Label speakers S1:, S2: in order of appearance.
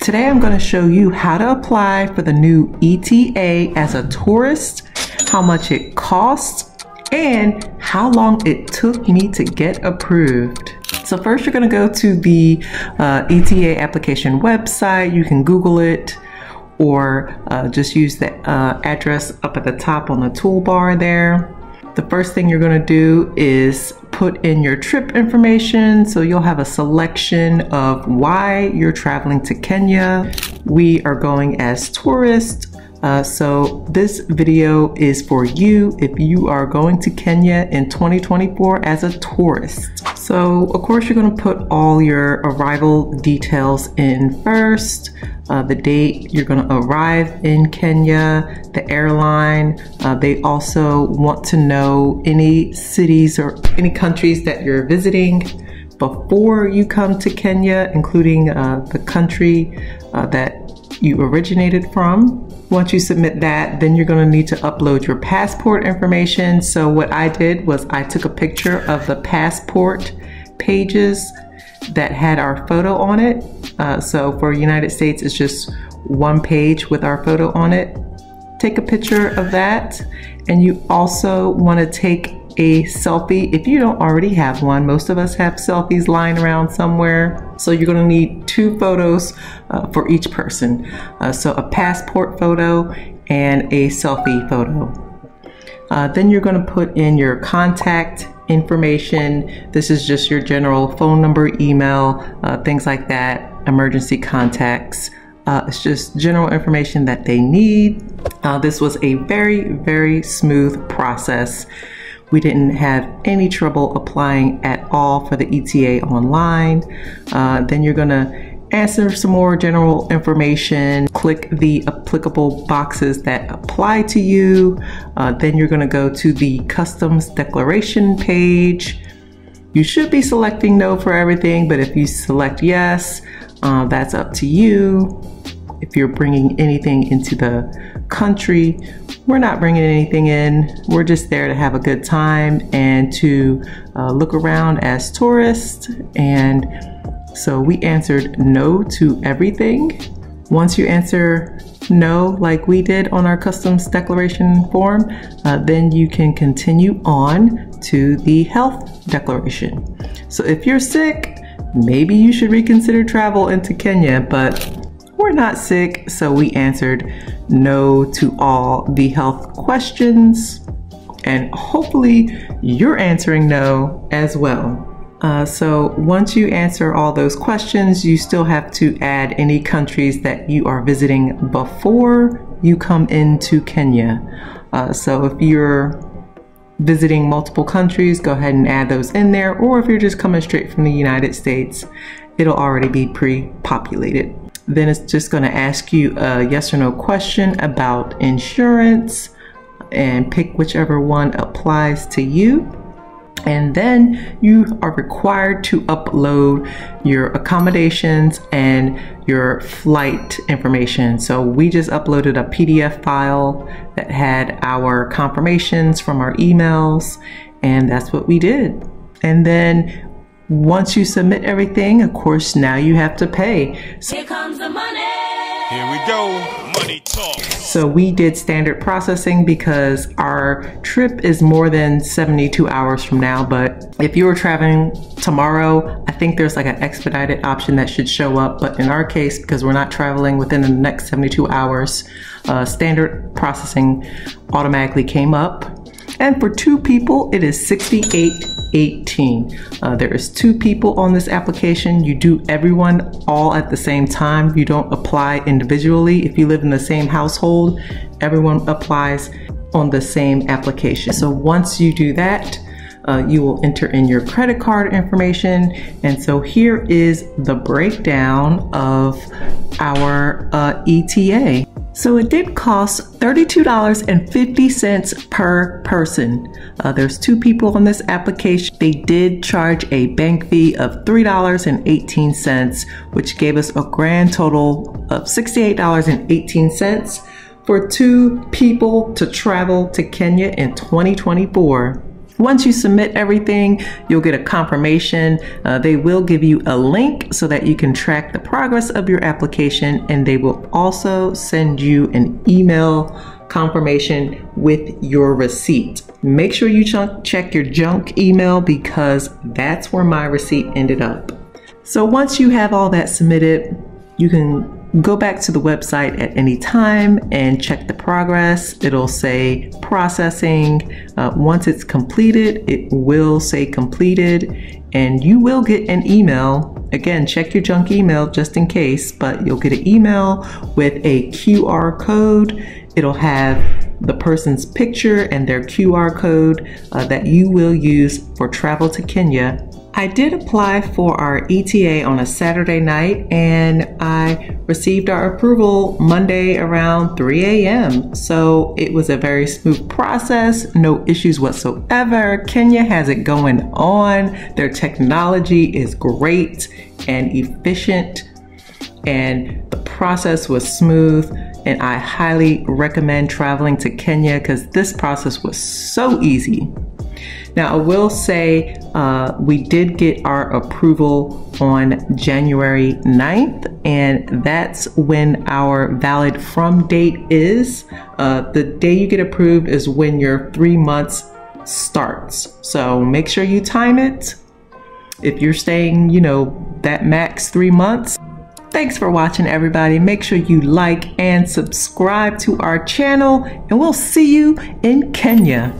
S1: Today I'm going to show you how to apply for the new eTA as a tourist, how much it costs, and how long it took me to get approved. So first you're going to go to the eTA application website. You can Google it or just use the address up at the top on the toolbar there. The first thing you're going to do is put in your trip information. So you'll have a selection of why you're traveling to Kenya. We are going as tourists. So this video is for you if you are going to Kenya in 2024 as a tourist. So of course you're going to put all your arrival details in first. The date you're going to arrive in Kenya, the airline. They also want to know any cities or any countries that you're visiting before you come to Kenya, including the country that you originated from. Once you submit that, then you're going to need to upload your passport information. So what I did was I took a picture of the passport pages that had our photo on it. So for United States, it's just one page with our photo on it. Take a picture of that. And you also want to take a selfie if you don't already have one. Most of us have selfies lying around somewhere. So you're going to need 2 photos for each person. So a passport photo and a selfie photo. Then you're going to put in your contact information. This is just your general phone number, email, things like that, emergency contacts. It's just general information that they need. This was a very, very smooth process. We didn't have any trouble applying at all for the eTA online. Then you're gonna answer some more general information, click the applicable boxes that apply to you. Then you're gonna go to the customs declaration page. You should be selecting no for everything, but if you select yes, that's up to you. If you're bringing anything into the country, we're not bringing anything in. We're just there to have a good time and to look around as tourists. And so we answered no to everything. Once you answer no, like we did on our customs declaration form, then you can continue on to the health declaration. So if you're sick, maybe you should reconsider travel into Kenya, but we're not sick, so we answered no to all the health questions, and hopefully you're answering no as well. So once you answer all those questions, you still have to add any countries that you are visiting before you come into Kenya. So if you're visiting multiple countries, go ahead and add those in there, or if you're just coming straight from the United States, it'll already be pre-populated. Then it's just going to ask you a yes or no question about insurance and pick whichever one applies to you. And then you are required to upload your accommodations and your flight information. So we just uploaded a PDF file that had our confirmations from our emails, and that's what we did. And then once you submit everything, of course, now you have to pay.
S2: Here comes the money.
S3: Here we go. Money talk.
S1: So we did standard processing because our trip is more than 72 hours from now. But if you were traveling tomorrow, I think there's like an expedited option that should show up. But in our case, because we're not traveling within the next 72 hours, standard processing automatically came up. And for 2 people, it is $68.18. There is 2 people on this application. You do everyone all at the same time. You don't apply individually. If you live in the same household, everyone applies on the same application. So once you do that, you will enter in your credit card information. And so here is the breakdown of our eTA. So it did cost $32.50 per person. There's 2 people on this application. They did charge a bank fee of $3.18, which gave us a grand total of $68.18 for 2 people to travel to Kenya in 2024. Once you submit everything, you'll get a confirmation. They will give you a link so that you can track the progress of your application, and they will also send you an email confirmation with your receipt. Make sure you check your junk email because that's where my receipt ended up. So once you have all that submitted, you can go back to the website at any time and check the progress. It'll say processing. Once it's completed, it will say completed, and you will get an email. Again, check your junk email just in case, but you'll get an email with a QR code. It'll have the person's picture and their QR code that you will use for travel to Kenya. I did apply for our eTA on a Saturday night, and I received our approval Monday around 3 a.m. So it was a very smooth process, no issues whatsoever. Kenya has it going on. Their technology is great and efficient, and the process was smooth. And I highly recommend traveling to Kenya because this process was so easy. Now, I will say we did get our approval on January 9th, and that's when our valid from date is. The day you get approved is when your 3 months starts. So make sure you time it. If you're staying, that max 3 months. Thanks for watching, everybody. Make sure you like and subscribe to our channel, and we'll see you in Kenya.